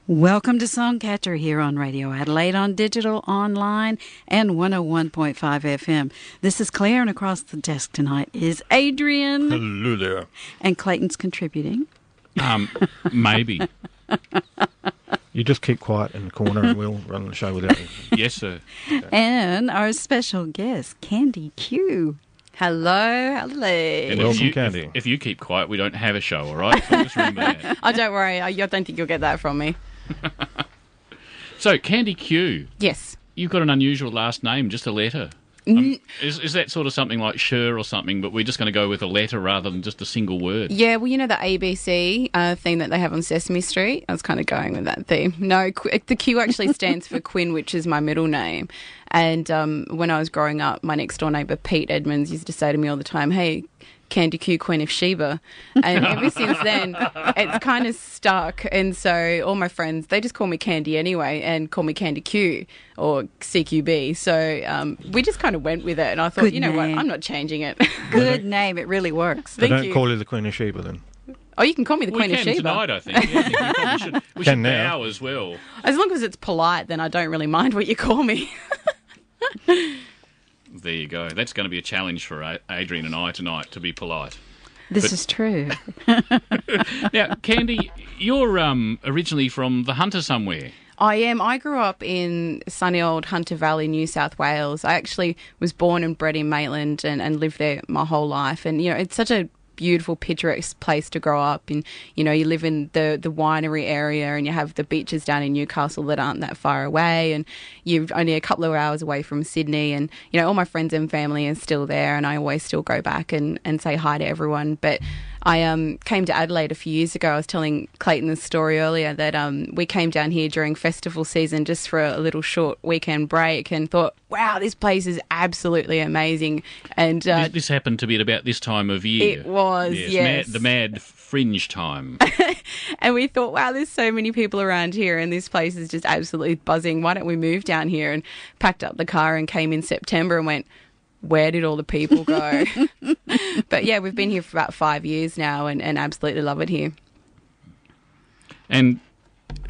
Welcome to Songcatcher here on Radio Adelaide, on digital, online, and 101.5 FM. This is Claire, and across the desk tonight is Adrian. Hello there. And Clayton's contributing. Maybe. You just keep quiet in the corner and we'll run the show without you. Yes, sir. Okay. And our special guest, Candy Q. Hello, Adelaide. And Welcome, Candy. If you keep quiet, we don't have a show, all right? So just remember that. Oh, don't worry. I don't think you'll get that from me. So, Candy Q, Yes. you've got an unusual last name, just a letter. Is that sort of something like Sure or something, but we're just going to go with a letter rather than just a single word? Yeah, well, you know the ABC theme that they have on Sesame Street? I was kind of going with that theme. No, the Q actually stands for Quinn, which is my middle name. And when I was growing up, my next-door neighbour, Pete Edmonds, used to say to me all the time, hey, Candy Q, Queen of Sheba. And ever since then, it's kind of stuck. And so all my friends, they just call me Candy anyway and call me Candy Q or CQB. So we just kind of went with it. And I thought, Good you know name. what, I'm not changing it. Good name. It really works. They Thank don't you. call you the Queen of Sheba then. Oh, you can call me the Queen we of can Sheba. tonight, I think. Yeah, I think we probably should, Can now. bow as well. As long as it's polite, then I don't really mind what you call me. There you go. That's going to be a challenge for Adrian and I tonight, to be polite. This is true. Now, Candy, you're originally from the Hunter somewhere. I am. I grew up in sunny old Hunter Valley, New South Wales. I actually was born and bred in Maitland and lived there my whole life. And, you know, it's such a beautiful, picturesque place to grow up. And, you know, you live in the winery area and you have the beaches down in Newcastle that aren't that far away. And you're only a couple of hours away from Sydney. And, you know, all my friends and family are still there. And I always still go back and say hi to everyone. But I came to Adelaide a few years ago. I was telling Clayton this story earlier that we came down here during festival season just for a little short weekend break and thought, wow, this place is absolutely amazing. And This happened to be at about this time of year. it was, yes. The mad fringe time. And we thought, wow, there's so many people around here and this place is just absolutely buzzing. Why don't we move down here? And packed up the car and came in September and went, where did all the people go? But yeah, we've been here for about 5 years now and absolutely love it here. And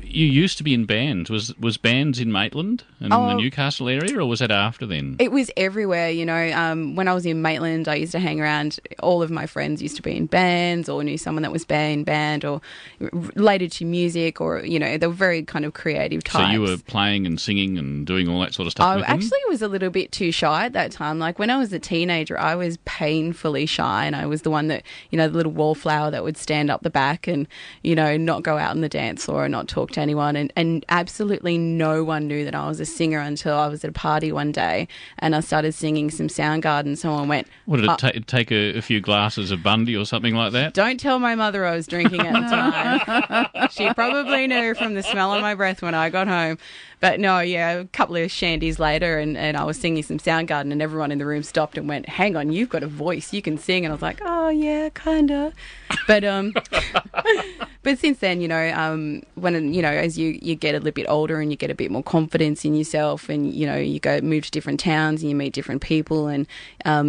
you used to be in bands. Was bands in Maitland and in the Newcastle area, or was that after then? It was everywhere, you know. When I was in Maitland, I used to hang around. All of my friends used to be in bands or knew someone that was in band or related to music or, you know, they were very kind of creative types. So you were playing and singing and doing all that sort of stuff I with them? actually was a little bit too shy at that time. Like when I was a teenager, I was painfully shy and I was the one that, you know, the little wallflower that would stand up the back and, you know, not go out on the dance floor and not talk to anyone. And absolutely no one knew that I was a singer until I was at a party one day and I started singing some Soundgarden. Someone went... What did it take a few glasses of Bundy or something like that? Don't tell my mother I was drinking at the time. She probably knew from the smell on my breath when I got home. But no, yeah, a couple of shandies later and I was singing some Soundgarden and everyone in the room stopped and went, hang on, you've got a voice, you can sing. And I was like, oh, yeah, kind of. But but since then, you know, when, you know, as you get a little bit older and you get a bit more confidence in yourself and, you know, you move to different towns and you meet different people and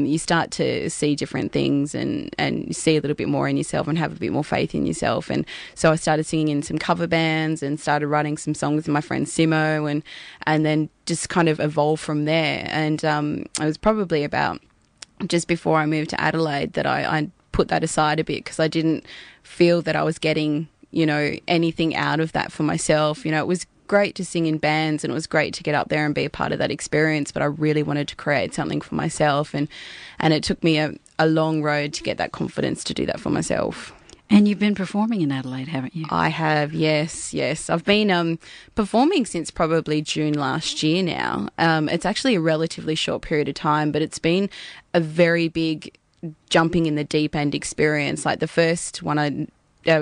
you start to see different things and see a little bit more in yourself and have a bit more faith in yourself. And so I started singing in some cover bands and started writing some songs with my friend Simo and then just kind of evolved from there. And it was probably about just before I moved to Adelaide that I put that aside a bit because I didn't feel that I was getting, you know, anything out of that for myself. You know, it was great to sing in bands and it was great to get up there and be a part of that experience, but I really wanted to create something for myself and it took me a long road to get that confidence to do that for myself. And you've been performing in Adelaide, haven't you? I have, yes. I've been performing since probably June last year now. It's actually a relatively short period of time, but it's been a very big jumping in the deep end experience. Like the first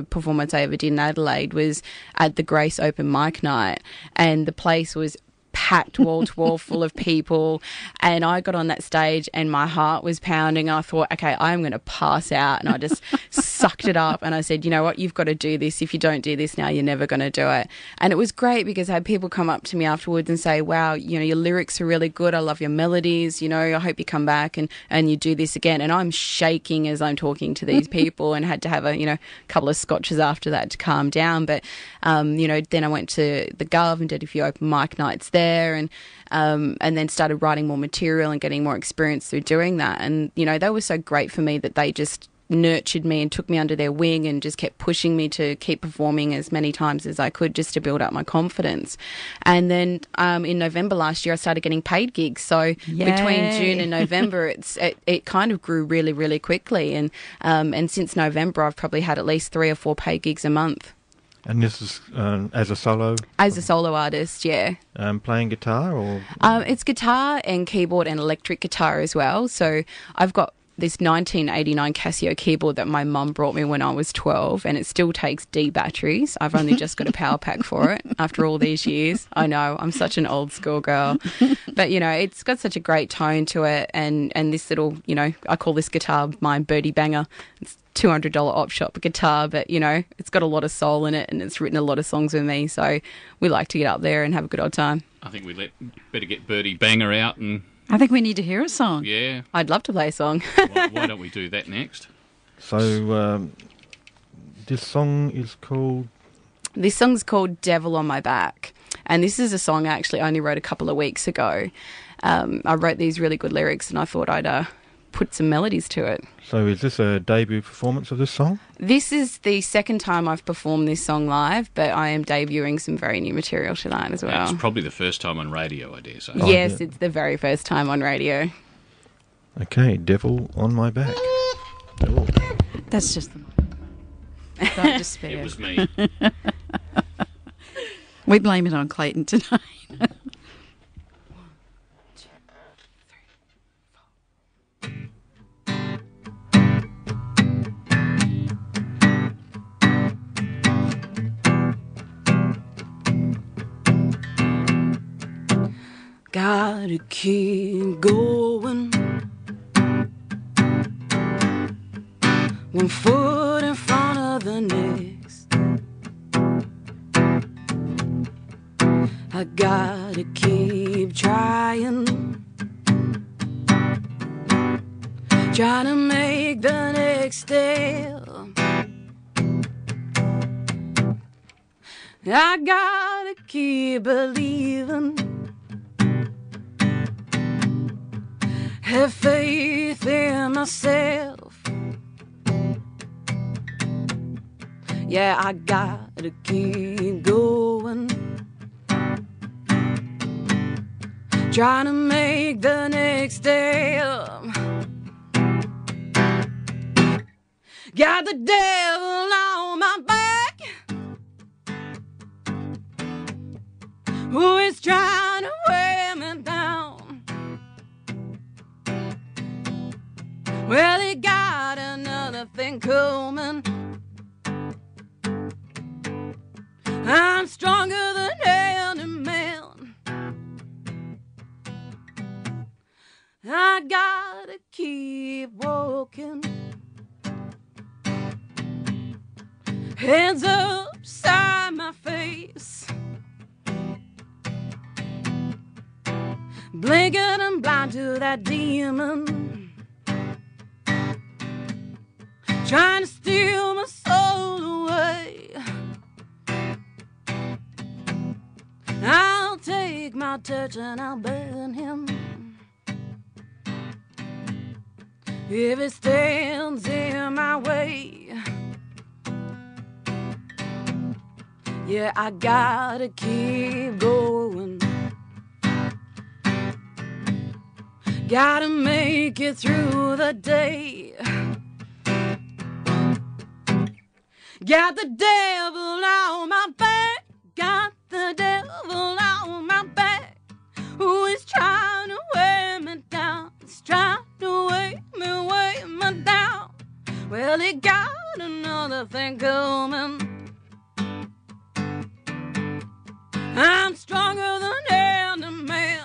performance I ever did in Adelaide was at the Grace Open Mic Night, and the place was packed wall to wall full of people, and I got on that stage and my heart was pounding. I thought, okay, I'm going to pass out, and I just sucked it up and I said, you know what, you've got to do this. If you don't do this now, you're never going to do it. And it was great because I had people come up to me afterwards and say, wow, you know, your lyrics are really good. I love your melodies. You know, I hope you come back and you do this again. And I'm shaking as I'm talking to these people and had to have a couple of scotches after that to calm down. But, then I went to the Gov and did a few open mic nights there and then started writing more material and getting more experience through doing that. And, they were so great for me that they just nurtured me and took me under their wing and just kept pushing me to keep performing as many times as I could just to build up my confidence. And then in November last year, I started getting paid gigs. So between June and November, it kind of grew really, really quickly. And since November, I've probably had at least 3 or 4 paid gigs a month. And this is as a solo? As a solo artist, yeah. Playing guitar or? It's guitar and keyboard and electric guitar as well. So I've got this 1989 Casio keyboard that my mum brought me when I was 12, and it still takes D batteries. I've only just got a power pack for it after all these years. I know, I'm such an old school girl. But, it's got such a great tone to it, and this little, I call this guitar my birdie banger. It's $200 op shop guitar, but, it's got a lot of soul in it, and it's written a lot of songs with me, so we like to get up there and have a good old time. I think we better get Birdie Banger out and... I think we need to hear a song. Yeah. I'd love to play a song. Why don't we do that next? So, this song is called? This song's called Devil on My Back. And this is a song I actually only wrote a couple of weeks ago. I wrote these really good lyrics and I thought I'd put some melodies to it. So is this a debut performance of this song? This is the second time I've performed this song live, but I am debuting some very new material tonight as well. It's probably the first time on radio, I dare say. Yes, it's the very first time on radio. Okay, Devil on My Back. Oh. That's just the... Don't despair. It was me. We blame it on Clayton tonight. Gotta keep going, one foot in front of the next. I gotta keep trying to make the next step. I gotta keep believing, have faith in myself. Yeah, I gotta keep going, trying to make the next step. Got the devil on my back, who is trying to wear me down. Well, he got another thing coming. I'm stronger than any man. I gotta keep walking, hands upside my face, blinking and blind to that demon, trying to steal my soul away. I'll take my touch and I'll burn him if it stands in my way. Yeah, I gotta keep going, gotta make it through the day. Got the devil on my back, got the devil on my back, who is trying to wear me down, he's trying to weigh me down. Well, he got another thing coming. I'm stronger than any man.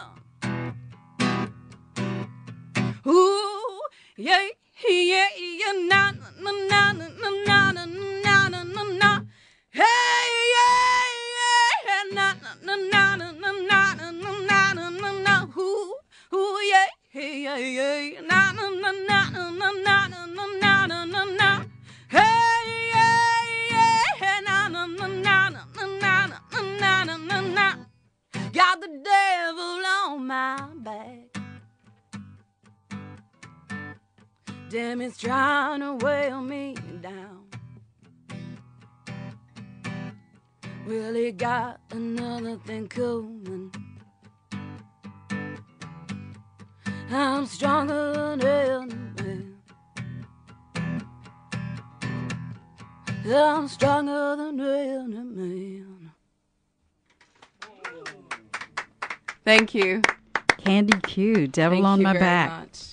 Ooh, yeah, yeah, yeah, na na na na na. Damn, it's trying to weigh me down. Well, he got another thing coming. I'm stronger than any man. I'm stronger than any man. Thank you. Candy Q, Devil Thank on you My very Back. much.